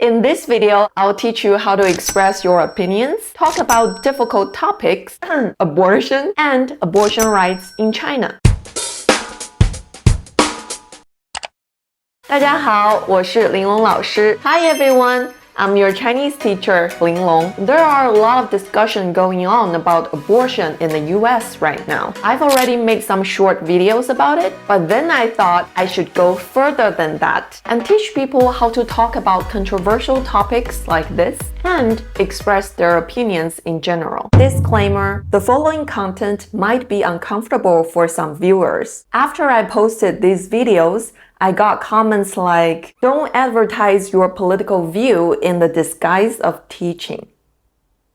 In this video, I'll teach you how to express your opinions, talk about difficult topics, abortion, and abortion rights in China. 大家好，我是玲珑老师。Hi everyone, I'm your Chinese teacher, Linglong. There are a lot of discussion going on about abortion in the US right now. I've already made some short videos about it, but then I thought I should go further than that and teach people how to talk about controversial topics like this and express their opinions in general. Disclaimer, the following content might be uncomfortable for some viewers. After I posted these videos, I got comments like, don't advertise your political view in the disguise of teaching.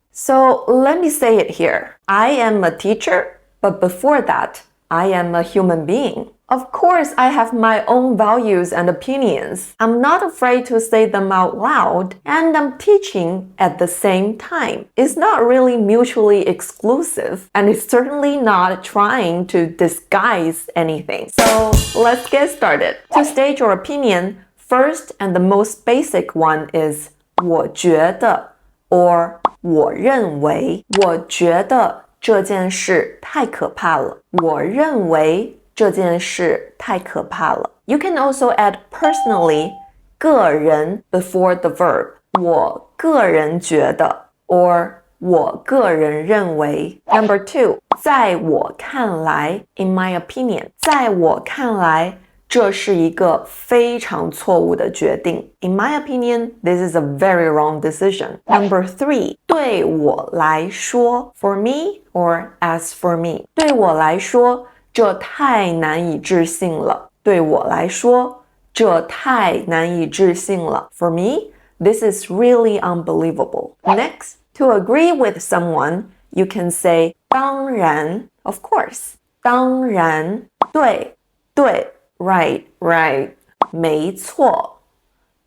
So let me say it here. I am a teacher, but before that, I am a human being. Of course, I have my own values and opinions. I'm not afraid to say them out loud, and I'm teaching at the same time. It's not really mutually exclusive, and it's certainly not trying to disguise anything. So let's get started. To state your opinion, first and the most basic one is 我觉得 or 我认为。我觉得这件事太可怕了。我认为这件事太可怕了。You can also add personally 个人 before the verb. 我个人觉得 or 我个人认为。Number 2, 在我看来 in my opinion. 在我看来这是一个非常错误的决定。In my opinion, this is a very wrong decision. Number 3, 对我来说 for me or as for me. 对我来说这太难以置信了。对我来说，这太难以置信了。For me, this is really unbelievable. Next, to agree with someone, you can say 当然 of course. 当然，对，对 right, right. 没错，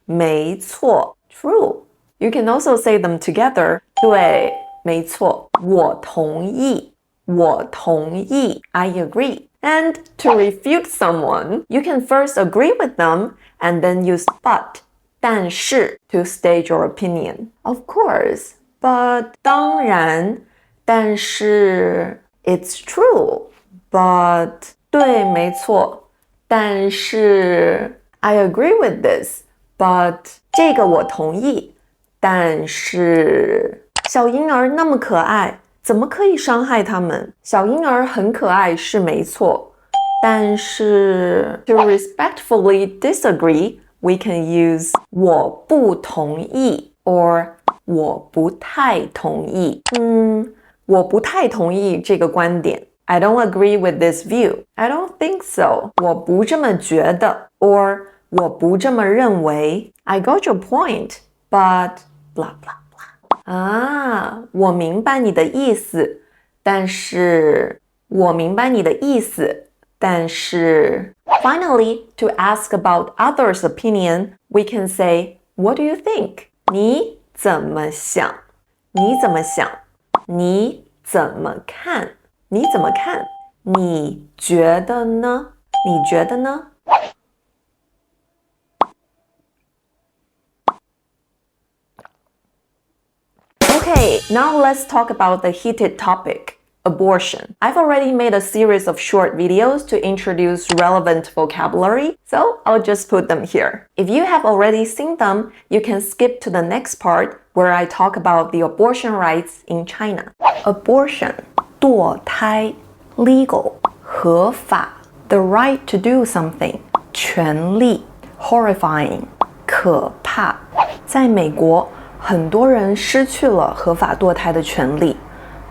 没错 true. You can also say them together. 对，没错，我同意。我同意 I agree. And to refute someone, you can first agree with them and then use but 但是 to state your opinion. Of course, but 当然但是 it's true. But 对没错但是 I agree with this. But 这个我同意但是小婴儿那么可爱怎么可以伤害他们？小婴儿很可爱是没错，但是 to respectfully disagree, we can use 我不同意 or 我不太同意。我不太同意这个观点。I don't agree with this view. I don't think so. 我不这么觉得 or 我不这么认为。I got your point, but blah blah.我明白你的意思，但是我明白你的意思，但是 Finally, to ask about others' opinion, we can say, What do you think? 你怎么想？你怎么想？你怎么看？你怎么看？你觉得呢？你觉得呢？Okay, now let's talk about the heated topic, abortion. I've already made a series of short videos to introduce relevant vocabulary, so I'll just put them here. If you have already seen them, you can skip to the next part where I talk about the abortion rights in China. Abortion, 堕胎 legal, 合法 the right to do something, 权利 horrifying, 可怕。在美国很多人失去了合法堕胎的权利，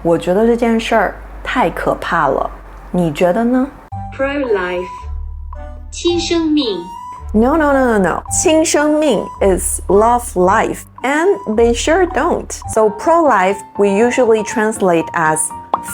我觉得这件事儿太可怕了。你觉得呢？ Pro-life 亲生命 No. 亲生命 is love life, and they sure don't. So pro-life we usually translate as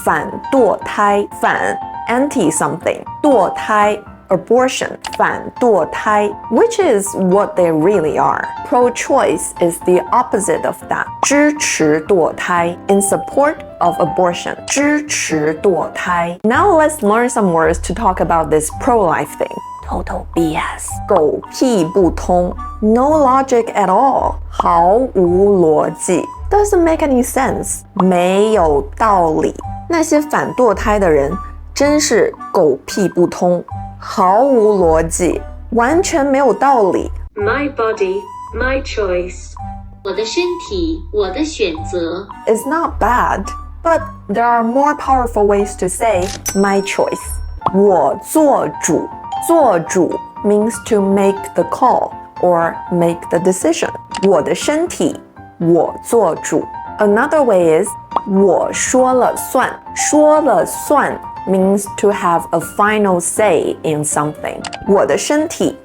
反堕胎，反 anti something, 堕胎abortion, 反堕胎 which is what they really are. Pro-choice is the opposite of that. 支持堕胎 in support of abortion. 支持堕胎 Now let's learn some words to talk about this pro-life thing. Total BS， 狗屁不通 ，No logic at all， 毫无逻辑 ，Doesn't make any sense， 没有道理。那些反堕胎的人真是狗屁不通，毫无逻辑，完全没有道理。My body, my choice. 我的身体，我的选择。It's not bad, but there are more powerful ways to say my choice. 我做主，做主 means to make the call or make the decision. 我的身体，我做主。Another way is 我说了算，说了算 means to have a final say in something. 我的身体，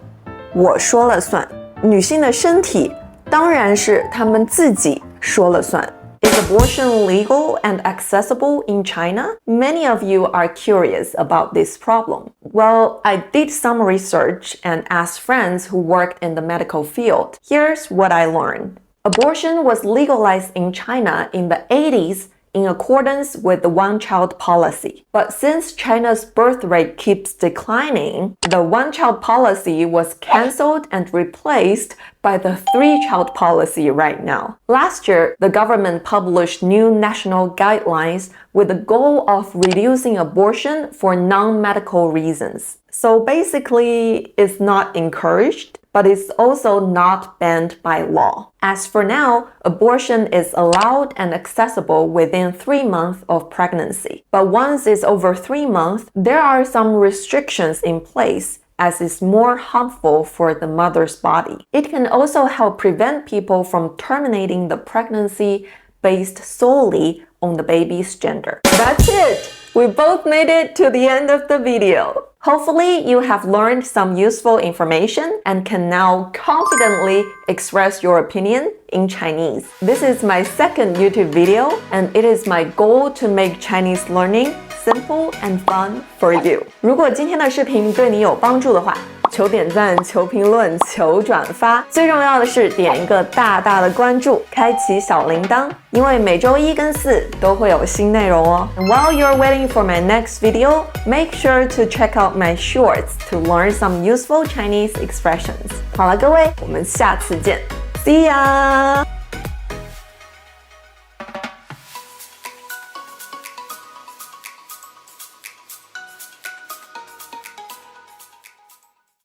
我说了算。女性的身体当然是她们自己说了算。Is abortion legal and accessible in China? Many of you are curious about this problem. Well, I did some research and asked friends who worked in the medical field. Here's what I learned. Abortion was legalized in China in the 80s in accordance with the one-child policy. But since China's birth rate keeps declining, the one-child policy was cancelled and replaced by the three-child policy right now. Last year, the government published new national guidelines with the goal of reducing abortion for non-medical reasons. So basically, it's not encouraged, but it's also not banned by law. As for now, abortion is allowed and accessible within 3 months of pregnancy. But once it's over 3 months, there are some restrictions in place as it's more harmful for the mother's body. It can also help prevent people from terminating the pregnancy based solely on the baby's gender. That's it! We both made it to the end of the video. Hopefully, you have learned some useful information and can now confidently express your opinion in Chinese. This is my second YouTube video, and it is my goal to make Chinese learning simple and fun for you. 如果今天的视频对你有帮助的话，求点赞，求评论，求转发，最重要的是点一个大大的关注，开启小铃铛，因为每周1跟4都会有新内容哦。And while you're waiting for my next video, make sure to check out my shorts to learn some useful Chinese expressions. 好了，各位，我们下次见 ，See ya!